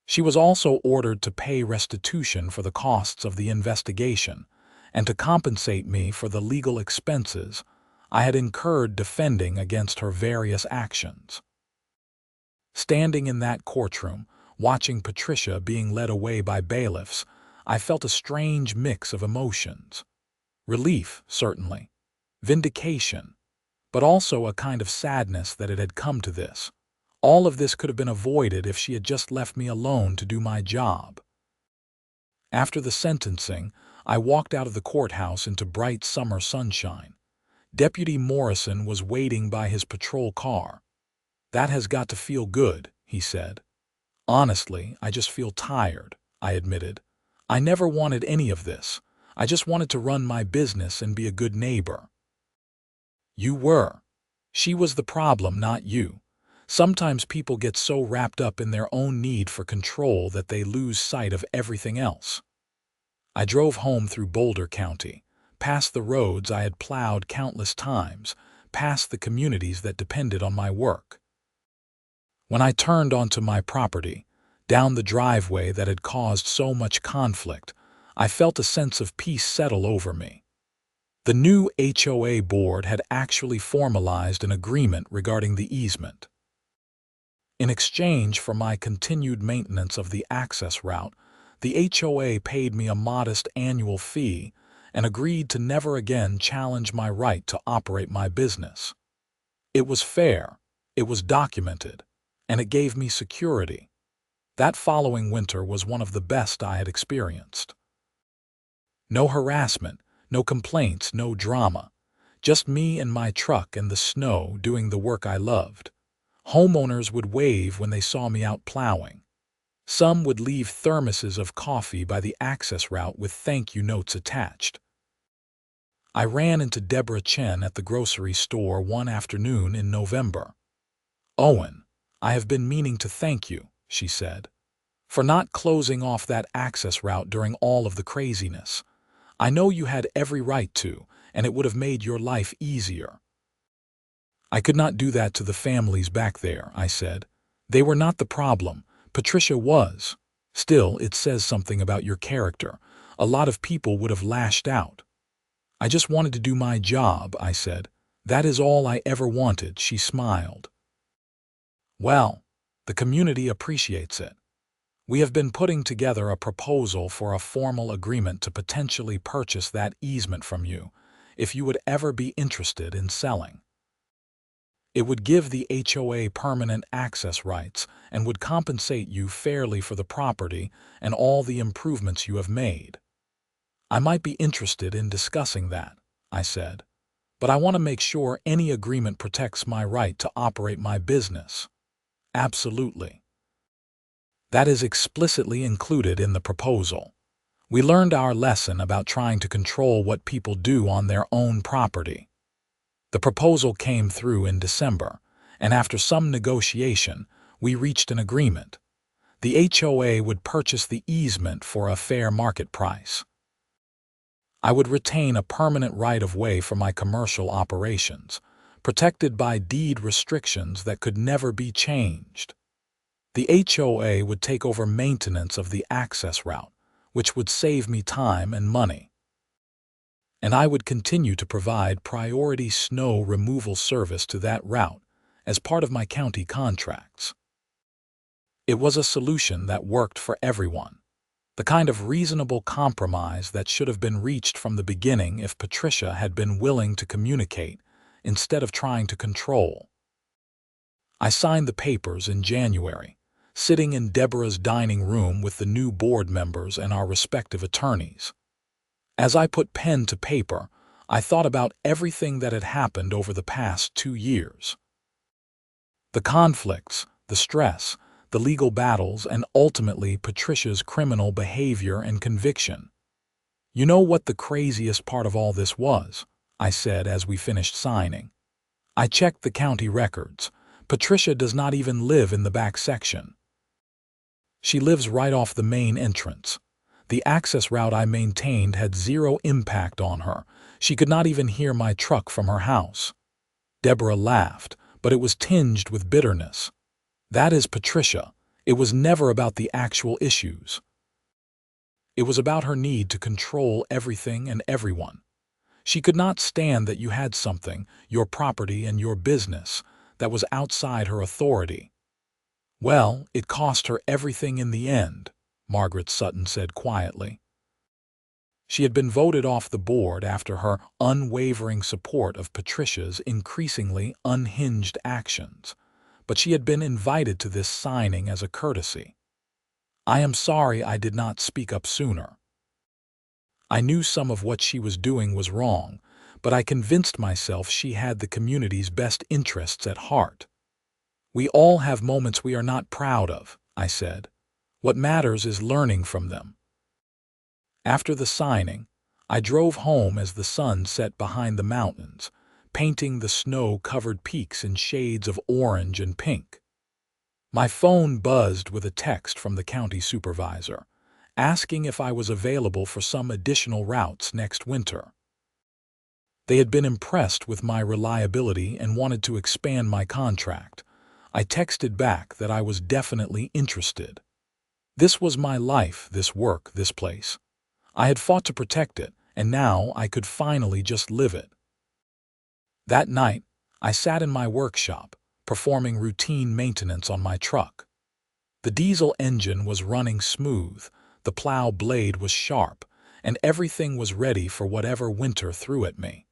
She was also ordered to pay restitution for the costs of the investigation and to compensate me for the legal expenses I had incurred defending against her various actions. Standing in that courtroom, watching Patricia being led away by bailiffs, I felt a strange mix of emotions. Relief, certainly. Vindication. But also a kind of sadness that it had come to this. All of this could have been avoided if she had just left me alone to do my job. After the sentencing, I walked out of the courthouse into bright summer sunshine. Deputy Morrison was waiting by his patrol car. That has got to feel good, he said. Honestly, I just feel tired, I admitted. I never wanted any of this. I just wanted to run my business and be a good neighbor. You were. She was the problem, not you. Sometimes people get so wrapped up in their own need for control that they lose sight of everything else. I drove home through Boulder County, past the roads I had plowed countless times, past the communities that depended on my work. When I turned onto my property, down the driveway that had caused so much conflict, I felt a sense of peace settle over me. The new HOA board had actually formalized an agreement regarding the easement. In exchange for my continued maintenance of the access route, the HOA paid me a modest annual fee and agreed to never again challenge my right to operate my business. It was fair, it was documented, and it gave me security. That following winter was one of the best I had experienced. No harassment, no complaints, no drama. Just me and my truck and the snow doing the work I loved. Homeowners would wave when they saw me out plowing. Some would leave thermoses of coffee by the access route with thank you notes attached. I ran into Deborah Chen at the grocery store one afternoon in November. "Owen, I have been meaning to thank you," she said, "for not closing off that access route during all of the craziness. I know you had every right to, and it would have made your life easier." "I could not do that to the families back there," I said. "They were not the problem. Patricia was. Still, it says something about your character. A lot of people would have lashed out. "I just wanted to do my job," I said. "That is all I ever wanted," she smiled. "Well, the community appreciates it. We have been putting together a proposal for a formal agreement to potentially purchase that easement from you, if you would ever be interested in selling. It would give the HOA permanent access rights and would compensate you fairly for the property and all the improvements you have made." "I might be interested in discussing that," I said, "but I want to make sure any agreement protects my right to operate my business." "Absolutely. That is explicitly included in the proposal. We learned our lesson about trying to control what people do on their own property." The proposal came through in December, and after some negotiation, we reached an agreement. The HOA would purchase the easement for a fair market price. I would retain a permanent right-of-way for my commercial operations, protected by deed restrictions that could never be changed. The HOA would take over maintenance of the access route, which would save me time and money. And I would continue to provide priority snow removal service to that route as part of my county contracts. It was a solution that worked for everyone, the kind of reasonable compromise that should have been reached from the beginning if Patricia had been willing to communicate instead of trying to control. I signed the papers in January, sitting in Deborah's dining room with the new board members and our respective attorneys. As I put pen to paper, I thought about everything that had happened over the past 2 years. The conflicts, the stress, the legal battles, and ultimately Patricia's criminal behavior and conviction. "You know what the craziest part of all this was?" I said as we finished signing. "I checked the county records. Patricia does not even live in the back section. She lives right off the main entrance. The access route I maintained had zero impact on her. She could not even hear my truck from her house." Deborah laughed, but it was tinged with bitterness. "That is Patricia. It was never about the actual issues. It was about her need to control everything and everyone. She could not stand that you had something, your property and your business, that was outside her authority." "Well, it cost her everything in the end," Margaret Sutton said quietly. She had been voted off the board after her unwavering support of Patricia's increasingly unhinged actions, but she had been invited to this signing as a courtesy. "I am sorry I did not speak up sooner. I knew some of what she was doing was wrong, but I convinced myself she had the community's best interests at heart. We all have moments we are not proud of," I said. "What matters is learning from them." After the signing, I drove home as the sun set behind the mountains, painting the snow-covered peaks in shades of orange and pink. My phone buzzed with a text from the county supervisor, asking if I was available for some additional routes next winter. They had been impressed with my reliability and wanted to expand my contract. I texted back that I was definitely interested. This was my life, this work, this place. I had fought to protect it, and now I could finally just live it. That night, I sat in my workshop, performing routine maintenance on my truck. The diesel engine was running smooth, the plow blade was sharp, and everything was ready for whatever winter threw at me.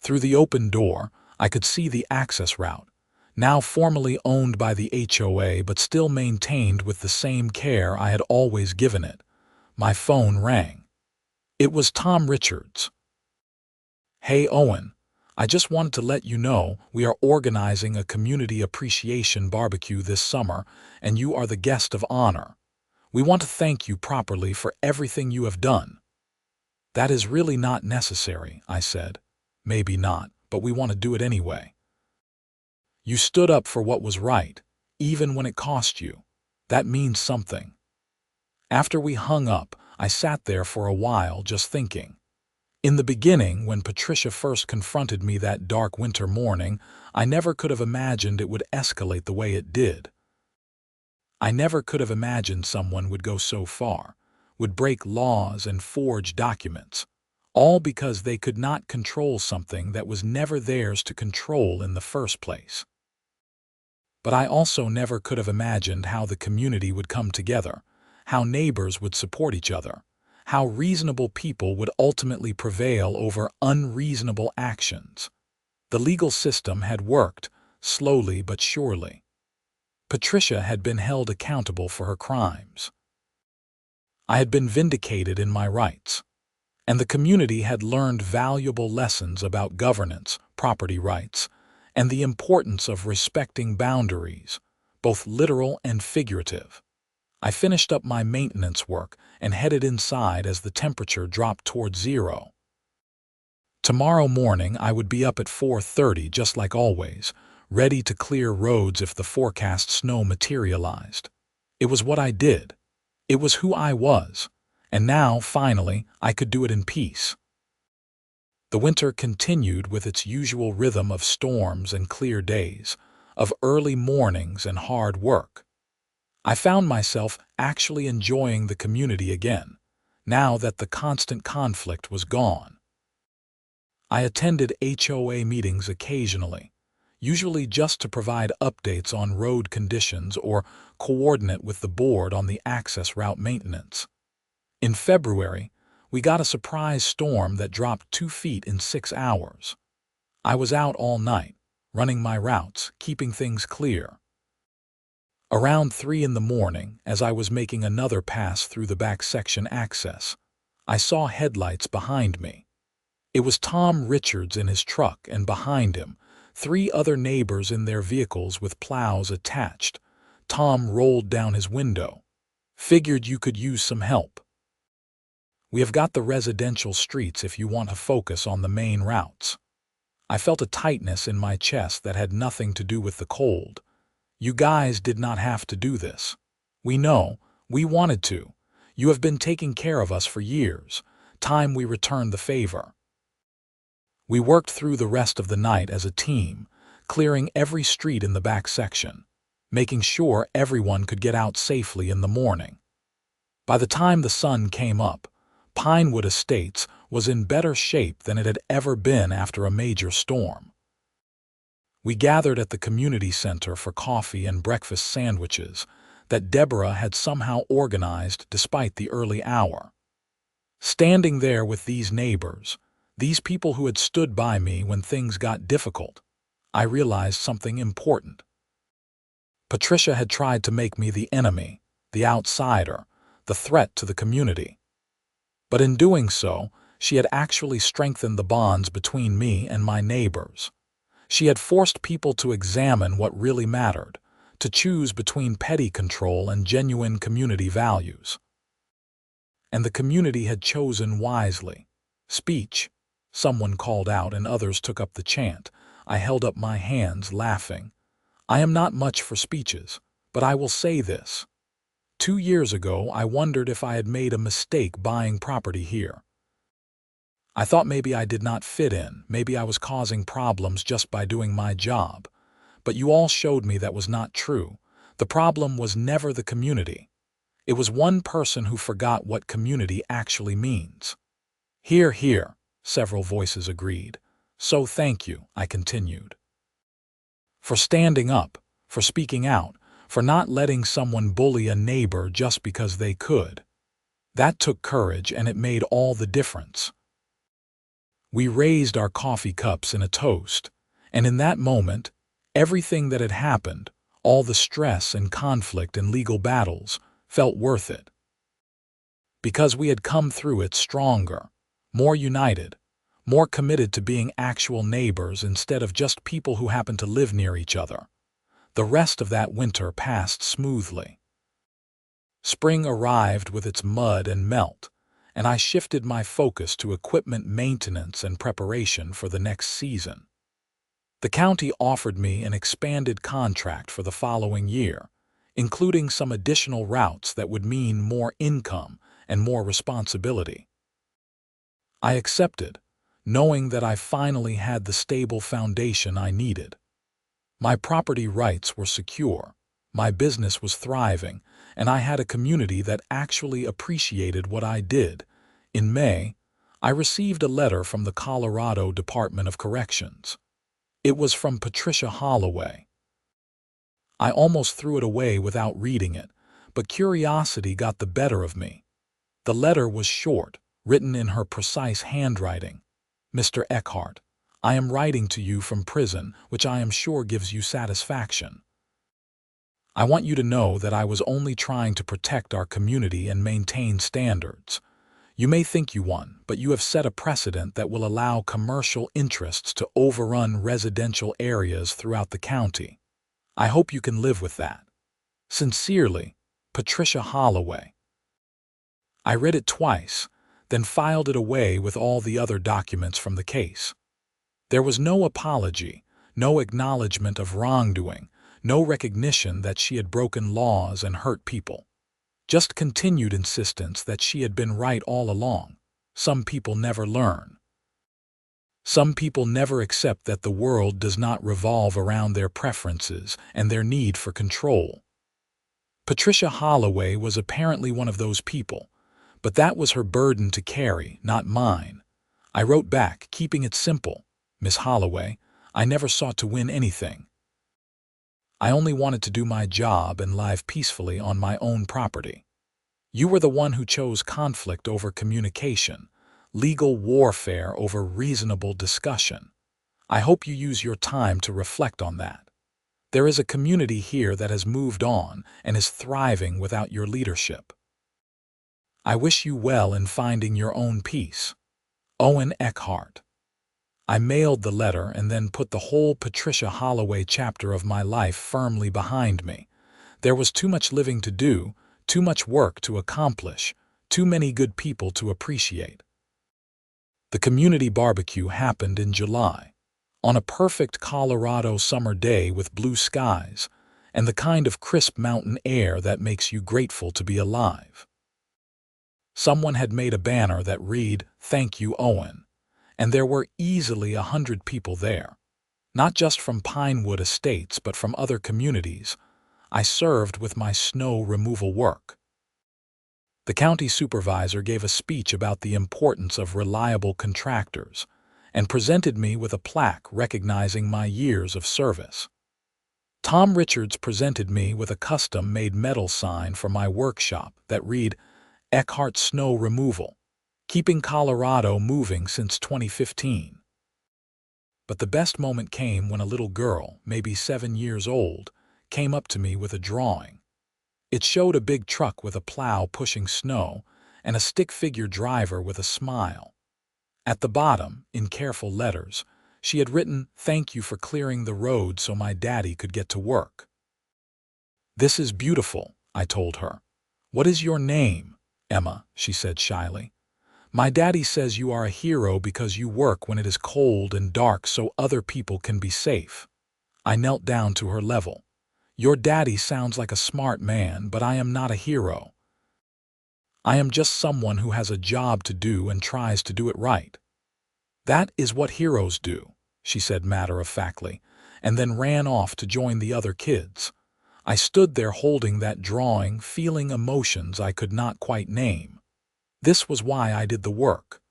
Through the open door, I could see the access route, now formally owned by the HOA but still maintained with the same care I had always given it. My phone rang. It was Tom Richards. "Hey Owen, I just wanted to let you know we are organizing a community appreciation barbecue this summer, and you are the guest of honor. We want to thank you properly for everything you have done." "That is really not necessary," I said. "Maybe not, but we want to do it anyway. You stood up for what was right, even when it cost you. That means something." After we hung up, I sat there for a while just thinking. In the beginning, when Patricia first confronted me that dark winter morning, I never could have imagined it would escalate the way it did. I never could have imagined someone would go so far, would break laws and forge documents, all because they could not control something that was never theirs to control in the first place. But I also never could have imagined how the community would come together, how neighbors would support each other, how reasonable people would ultimately prevail over unreasonable actions. The legal system had worked, slowly but surely. Patricia had been held accountable for her crimes. I had been vindicated in my rights, and the community had learned valuable lessons about governance, property rights, and the importance of respecting boundaries, both literal and figurative. I finished up my maintenance work and headed inside as the temperature dropped toward 0. Tomorrow morning I would be up at 4:30 just like always, ready to clear roads if the forecast snow materialized. It was what I did. It was who I was, and now, finally, I could do it in peace. The winter continued with its usual rhythm of storms and clear days, of early mornings and hard work. I found myself actually enjoying the community again, now that the constant conflict was gone. I attended HOA meetings occasionally, usually just to provide updates on road conditions or coordinate with the board on the access route maintenance. In February, we got a surprise storm that dropped 2 feet in 6 hours. I was out all night, running my routes, keeping things clear. Around 3 in the morning, as I was making another pass through the back section access, I saw headlights behind me. It was Tom Richards in his truck, and behind him, 3 other neighbors in their vehicles with plows attached. Tom rolled down his window. "Figured you could use some help. We have got the residential streets if you want to focus on the main routes." I felt a tightness in my chest that had nothing to do with the cold. "You guys did not have to do this. We know, we wanted to. You have been taking care of us for years. Time we returned the favor." We worked through the rest of the night as a team, clearing every street in the back section, making sure everyone could get out safely in the morning. By the time the sun came up, Pinewood Estates was in better shape than it had ever been after a major storm. We gathered at the community center for coffee and breakfast sandwiches that Deborah had somehow organized despite the early hour. Standing there with these neighbors, these people who had stood by me when things got difficult, I realized something important. Patricia had tried to make me the enemy, the outsider, the threat to the community. But in doing so, she had actually strengthened the bonds between me and my neighbors. She had forced people to examine what really mattered, to choose between petty control and genuine community values. And the community had chosen wisely. "Speech," someone called out, and others took up the chant. I held up my hands, laughing. I am not much for speeches, but I will say this. 2 years ago, I wondered if I had made a mistake buying property here. I thought maybe I did not fit in, maybe I was causing problems just by doing my job. But you all showed me that was not true. The problem was never the community. It was one person who forgot what community actually means. "Hear, hear," several voices agreed. "So thank you," I continued. "For standing up, for speaking out, for not letting someone bully a neighbor just because they could. That took courage, and it made all the difference." We raised our coffee cups in a toast, and in that moment, everything that had happened, all the stress and conflict and legal battles, felt worth it. Because we had come through it stronger, more united, more committed to being actual neighbors instead of just people who happened to live near each other. The rest of that winter passed smoothly. Spring arrived with its mud and melt, and I shifted my focus to equipment maintenance and preparation for the next season. The county offered me an expanded contract for the following year, including some additional routes that would mean more income and more responsibility. I accepted, knowing that I finally had the stable foundation I needed. My property rights were secure, my business was thriving, and I had a community that actually appreciated what I did. In May, I received a letter from the Colorado Department of Corrections. It was from Patricia Holloway. I almost threw it away without reading it, but curiosity got the better of me. The letter was short, written in her precise handwriting. "Mr. Eckhart, I am writing to you from prison, which I am sure gives you satisfaction. I want you to know that I was only trying to protect our community and maintain standards. You may think you won, but you have set a precedent that will allow commercial interests to overrun residential areas throughout the county. I hope you can live with that. Sincerely, Patricia Holloway." I read it twice, then filed it away with all the other documents from the case. There was no apology, no acknowledgement of wrongdoing, no recognition that she had broken laws and hurt people. Just continued insistence that she had been right all along. Some people never learn. Some people never accept that the world does not revolve around their preferences and their need for control. Patricia Holloway was apparently one of those people, but that was her burden to carry, not mine. I wrote back, keeping it simple. "Miss Holloway, I never sought to win anything. I only wanted to do my job and live peacefully on my own property. You were the one who chose conflict over communication, legal warfare over reasonable discussion. I hope you use your time to reflect on that. There is a community here that has moved on and is thriving without your leadership. I wish you well in finding your own peace. Owen Eckhart." I mailed the letter and then put the whole Patricia Holloway chapter of my life firmly behind me. There was too much living to do, too much work to accomplish, too many good people to appreciate. The community barbecue happened in July, on a perfect Colorado summer day with blue skies and the kind of crisp mountain air that makes you grateful to be alive. Someone had made a banner that read, "Thank you, Owen," and there were easily 100 people there. Not just from Pinewood Estates, but from other communities. I served with my snow removal work. The county supervisor gave a speech about the importance of reliable contractors and presented me with a plaque recognizing my years of service. Tom Richards presented me with a custom-made metal sign for my workshop that read, "Eckhart Snow Removal, keeping Colorado moving since 2015. But the best moment came when a little girl, maybe 7 years old, came up to me with a drawing. It showed a big truck with a plow pushing snow and a stick-figure driver with a smile. At the bottom, in careful letters, she had written, "Thank you for clearing the road so my daddy could get to work." "This is beautiful," I told her. "What is your name?" "Emma," she said shyly. "My daddy says you are a hero because you work when it is cold and dark so other people can be safe." I knelt down to her level. "Your daddy sounds like a smart man, but I am not a hero. I am just someone who has a job to do and tries to do it right." "That is what heroes do," she said matter-of-factly, and then ran off to join the other kids. I stood there holding that drawing, feeling emotions I could not quite name. This was why I did the work.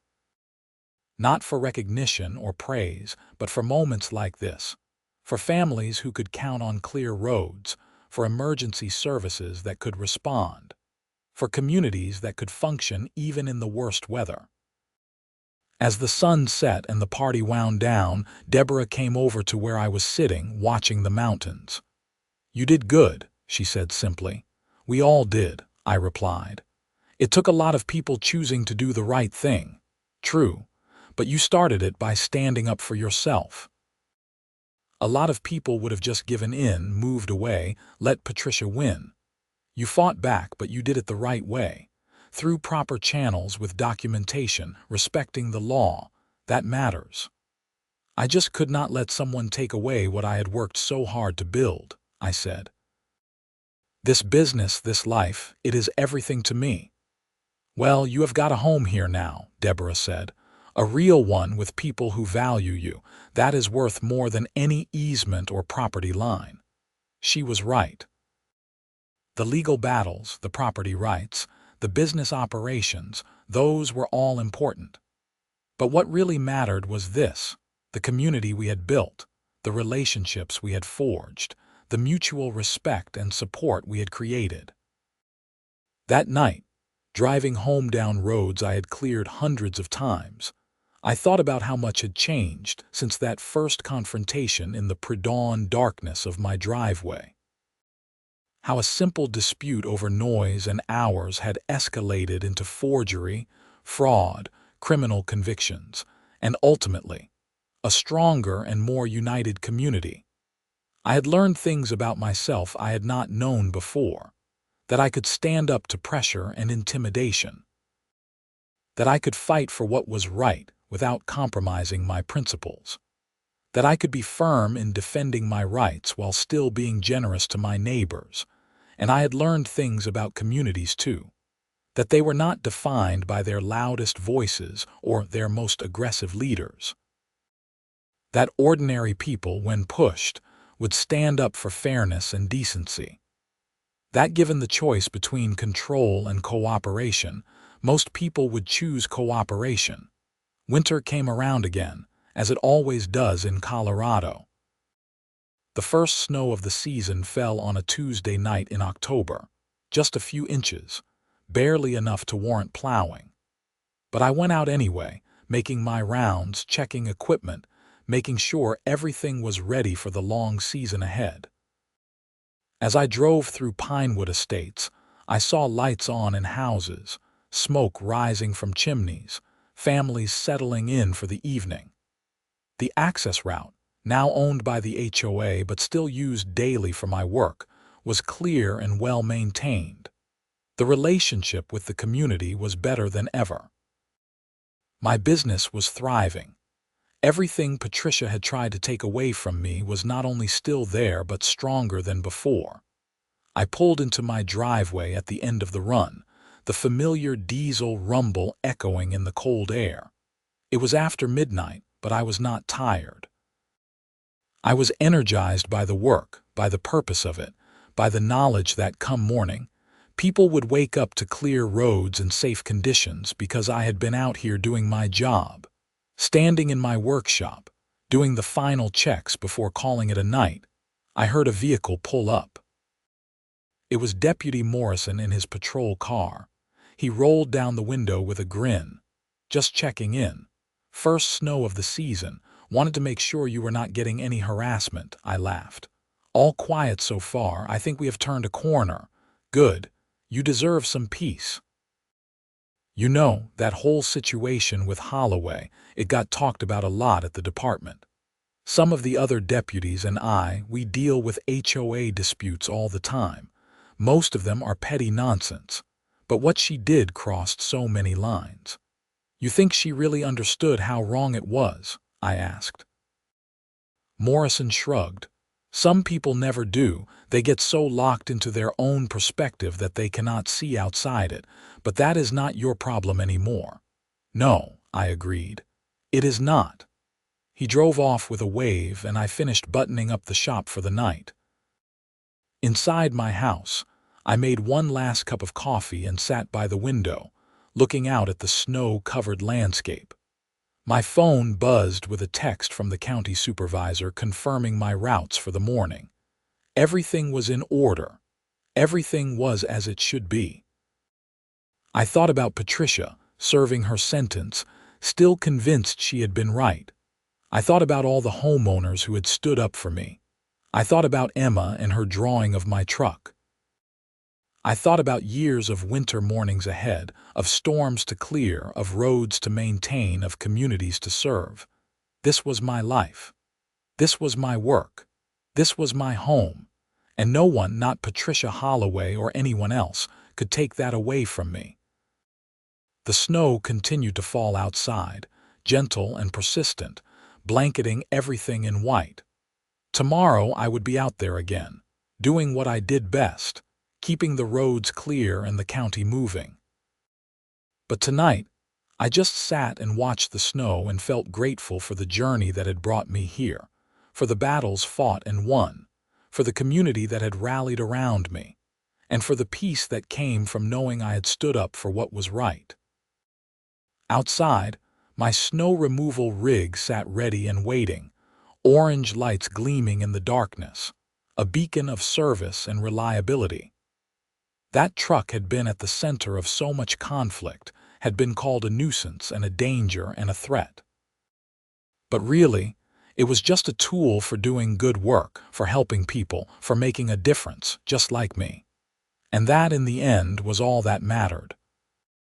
Not for recognition or praise, but for moments like this. For families who could count on clear roads, for emergency services that could respond, for communities that could function even in the worst weather. As the sun set and the party wound down, Deborah came over to where I was sitting, watching the mountains. "You did good," she said simply. "We all did," I replied. "It took a lot of people choosing to do the right thing. True, but you started it by standing up for yourself. A lot of people would have just given in, moved away, let Patricia win. You fought back, but you did it the right way, through proper channels with documentation, respecting the law. That matters. I just could not let someone take away what I had worked so hard to build," I said. "This business, this life, it is everything to me." "Well, you have got a home here now," Deborah said. "A real one with people who value you. That is worth more than any easement or property line." She was right. The legal battles, the property rights, the business operations, those were all important. But what really mattered was this: the community we had built, the relationships we had forged, the mutual respect and support we had created. That night, driving home down roads I had cleared hundreds of times, I thought about how much had changed since that first confrontation in the pre-dawn darkness of my driveway. How a simple dispute over noise and hours had escalated into forgery, fraud, criminal convictions, and ultimately, a stronger and more united community. I had learned things about myself I had not known before, that I could stand up to pressure and intimidation, that I could fight for what was right without compromising my principles, that I could be firm in defending my rights while still being generous to my neighbors. And I had learned things about communities too, that they were not defined by their loudest voices or their most aggressive leaders, that ordinary people, when pushed, would stand up for fairness and decency, that given the choice between control and cooperation, most people would choose cooperation. Winter came around again, as it always does in Colorado. The first snow of the season fell on a Tuesday night in October, just a few inches, barely enough to warrant plowing. But I went out anyway, making my rounds, checking equipment, making sure everything was ready for the long season ahead. As I drove through Pinewood Estates, I saw lights on in houses, smoke rising from chimneys, families settling in for the evening. The access route, now owned by the HOA but still used daily for my work, was clear and well maintained. The relationship with the community was better than ever. My business was thriving. Everything Patricia had tried to take away from me was not only still there but stronger than before. I pulled into my driveway at the end of the run, the familiar diesel rumble echoing in the cold air. It was after midnight, but I was not tired. I was energized by the work, by the purpose of it, by the knowledge that come morning, people would wake up to clear roads and safe conditions because I had been out here doing my job, standing in my workshop, doing the final checks before calling it a night. I heard a vehicle pull up. It was Deputy Morrison in his patrol car. He rolled down the window with a grin. "Just checking in. First snow of the season. Wanted to make sure you were not getting any harassment," I laughed. "All quiet so far. I think we have turned a corner. Good. You deserve some peace." You know, that whole situation with Holloway, it got talked about a lot at the department. Some of the other deputies and we deal with HOA disputes all the time. Most of them are petty nonsense. But what she did crossed so many lines. You think she really understood how wrong it was? I asked. Morrison shrugged. Some people never do. They get so locked into their own perspective that they cannot see outside it. But that is not your problem anymore. No, I agreed. It is not. He drove off with a wave and I finished buttoning up the shop for the night. Inside my house, I made one last cup of coffee and sat by the window, looking out at the snow-covered landscape. My phone buzzed with a text from the county supervisor confirming my routes for the morning. Everything was in order. Everything was as it should be. I thought about Patricia, serving her sentence, still convinced she had been right. I thought about all the homeowners who had stood up for me. I thought about Emma and her drawing of my truck. I thought about years of winter mornings ahead, of storms to clear, of roads to maintain, of communities to serve. This was my life. This was my work. This was my home. And no one, not Patricia Holloway or anyone else, could take that away from me. The snow continued to fall outside, gentle and persistent, blanketing everything in white. Tomorrow I would be out there again, doing what I did best, keeping the roads clear and the county moving. But tonight, I just sat and watched the snow and felt grateful for the journey that had brought me here, for the battles fought and won, for the community that had rallied around me, and for the peace that came from knowing I had stood up for what was right. Outside, my snow removal rig sat ready and waiting, orange lights gleaming in the darkness, a beacon of service and reliability. That truck had been at the center of so much conflict, had been called a nuisance and a danger and a threat. But really, it was just a tool for doing good work, for helping people, for making a difference, just like me. And that, in the end, was all that mattered.